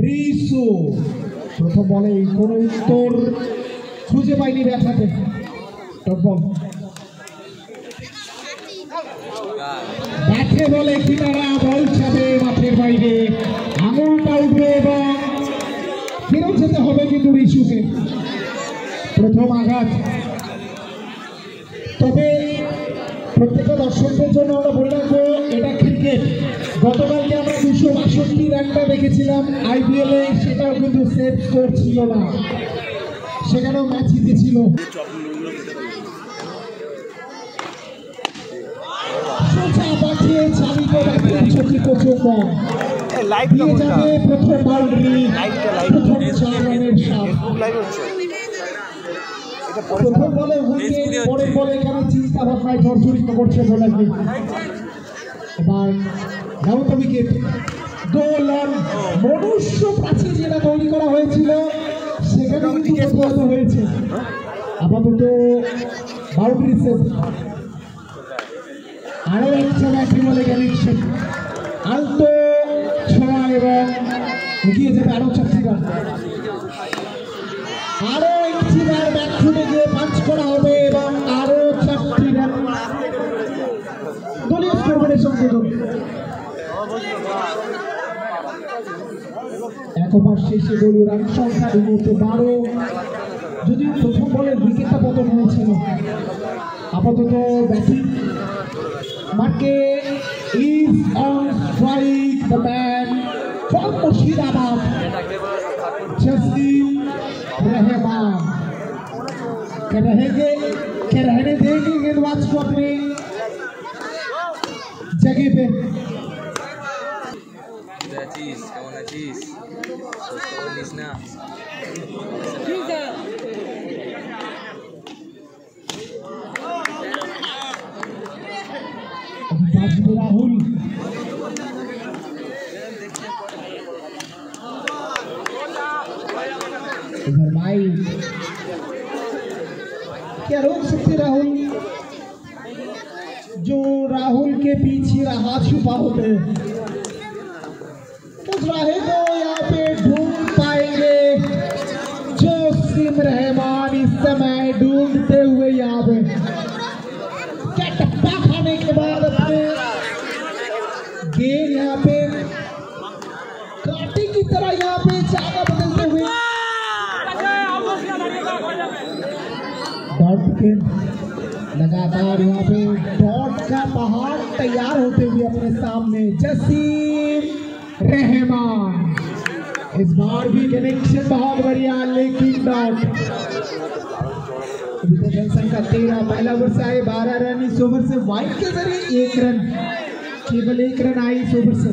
রিসু প্রথম বলে কোন উত্তর খুঁজে পাইনি ব্যাটাতে। টপ বল ব্যাটে বলে কিনারা, বল যাবে মাঠের বাইরে, আঙুলটা উঠবে এবং ফেরত যেতে হবে কিন্তু রিসুকে। প্রথম আঘাত। তবে প্রত্যেকটা দর্শকদের জন্য আমরা বলে রাখবো এটা ক্রিকেট। গতকালকে আমরা 262 রানটা দেখেছিলাম IPL এ, সেটাও কিন্তু সেভ স্কোর ছিল না, সেখানেও ম্যাচ জিতেছিল। সোজা পাঠিয়ে চালিত ব্যাটের চকিত চৌম্বক দিয়ে যাবে প্রথম বাউন্ডারি, প্রথম 4 রানের স্বাদ। প্রথম বলে উইকেট, পরের বলে এখানে চিন্তা ভাবনায় জর্জরিত করছে বোলারকে। এবার নবম উইকেট, দোলন মনুষ্য প্রাচীর যেটা তৈরি করা হয়েছিল সেখানে প্রতিহত হয়েছে। আপাতত বাউন্ডারি সেভ। আরো একটা ব্যাটে বলে কানেকশন, আলতো ছোঁয়া এবং এগিয়ে যাবে আরো 4টি রান। আরো একটি বার ব্যাট ছুটে গিয়ে পাঁচ করা হবে এবং আরো 4টি রান দলীয় স্কোরবোর্ডের সংযোজন। এক ওভার শেষে দলীয় রান সংখ্যা এই মুহূর্তে 12। যদিও প্রথম বলে উইকেটটা পতন হয়েছিল। আপাতত ব্যাটিং মার্কে is on strike the man from Murshidabad, Jasim Rahman. रहने देंगे गेंदबाज को अपने जगह पे। राहुल इधर भाई क्या रोक सकते राहुल, जो राहुल के पीछे रहा छुपा होते उस राहे को यहाँ पे ढूंढ पाएंगे जो जसीम रहमान इस समय ढूंढते हुए यहाँ पे क्या टप्पा खाने के बाद अपने गेंद यहाँ पे कांटे की तरह यहाँ पे चाका बदलते हुए लगातार यहाँ पे डॉट का पहाड़ तैयार होते हुए अपने सामने जसीम रहमान। इस बार भी कनेक्शन बहुत बढ़िया, लेकिन डॉट जॉनसन का 13 पहला ओवर से आए 12 रन। इस ओवर से वाइड के जरिए 1 रन, केवल 1 रन आई इस ओवर से।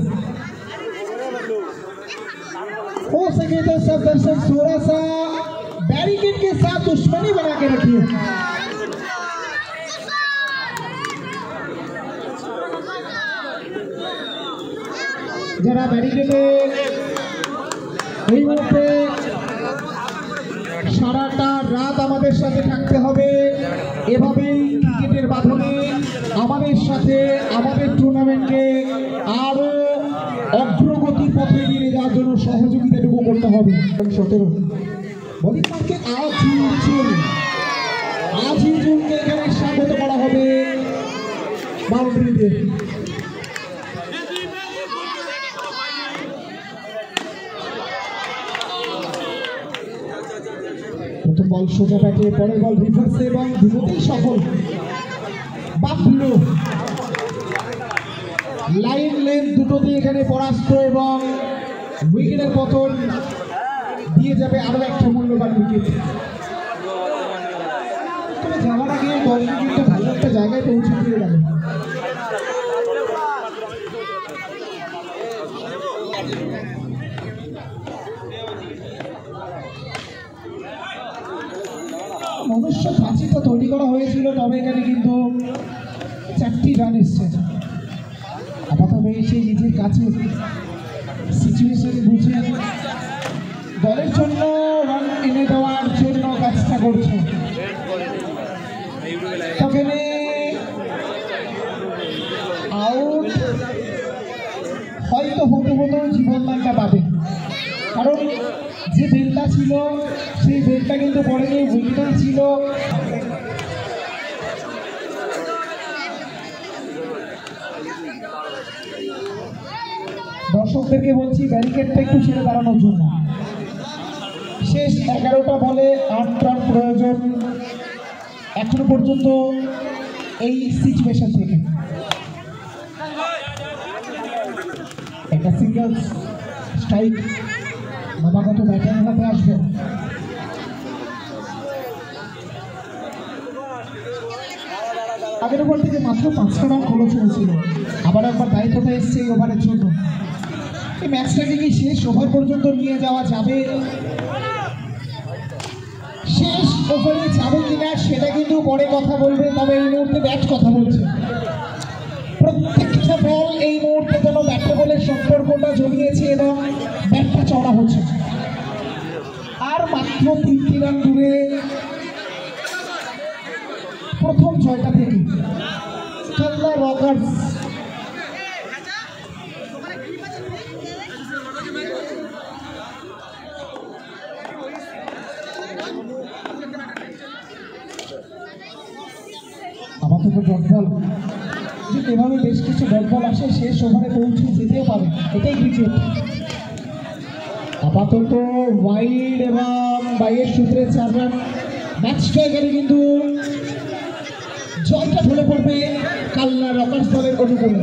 हो सके तो सब दर्शक थोड़ा सा बैरिकेड के साथ दुश्मनी बना के रखिए। जरा बैरिकेडे এই মুহূর্তে সারাটা রাত আমাদের সাথে থাকতে হবে। এভাবেই ক্রিকেটের বাঁধনে আমাদের সাথে আমাদের টুর্নামেন্টকে আরো অগ্রগতির পথে নিয়ে যাওয়ার জন্য সহযোগিতাটুকু করতে হবে। 17 বোলিং মার্কে আজিজুলকে এখানে স্বাগত করা হবে বাউন্ডারিতে। প্রথম বল সোজা ব্যাটে, পরের বল রিভার্সে এবং দুটোতেই সফল। বাবলু লাইন লেন্থ দুটোতেই এখানে পরাস্ত এবং উইকেটের পতন দিয়ে যাবে আরো একটা মূল্যবান উইকেট। তবে যাওয়ার আগে দলকে কিন্তু ভালো একটা জায়গায় পৌঁছে দিয়ে গেল। মনুষ্য প্রাচীরটা তৈরি করা হয়েছিল, তবে এখানে কিন্তু 4টি রান এসছে। আপাতত সেই নিজের কাছে সিচুয়েশন বুঝে দলের জন্য রান এনে দেওয়ার জন্য কাজটা করছে। সেখানে আউট হয় প্রবাহিত হতে হতে জীবনদানটা পাবে, কারণ যে বেলটা ছিল সেই বেলটা কিন্তু পড়েনি, উইকেটার ছিল। দর্শকদেরকে বলছি ব্যারিকেডটা একটু ছেড়ে দাঁড়ানোর জন্য। শেষ 11টা বলে 8 রান প্রয়োজন এখনো পর্যন্ত এই সিচুয়েশন থেকে। একটা সিঙ্গেল স্ট্রাইক নবাগত ব্যাটার হাতে আসবে। আগের ওভার থেকে মাত্র 5টা রান খরচ হয়েছিল, আবার একবার দায়িত্বটা এসছে এই ওভারের জন্য। এই ম্যাচটাকে কি শেষ ওভার পর্যন্ত নিয়ে যাওয়া যাবে? শেষ ওভারে যাবে কিনা সেটা কিন্তু পরে কথা বলবে, তবে এই মুহূর্তে ব্যাট কথা বলছে। প্রত্যেকটা বল এই মুহূর্তে যেন ব্যাট বলের সম্পর্কটা জমিয়েছে এবং ব্যাটটা চড়া হচ্ছে। আর মাত্র 3টি রান দূরে প্রথম ছয়টা থেকে কালনা রকার্স। আপাতত ডট বল, যদি এভাবে বেশ কিছু ডট বল আসে শেষ ওভারে পৌঁছে যেতেও পারে, এটাই ক্রিকেট। আপাতত ওয়াইড এবং বাইয়ের সূত্রে 4 রান। ম্যাচটা গেলে কিন্তু জয়টা ঢলে পড়বে কালনা রকার্স দলের অনুকূলে।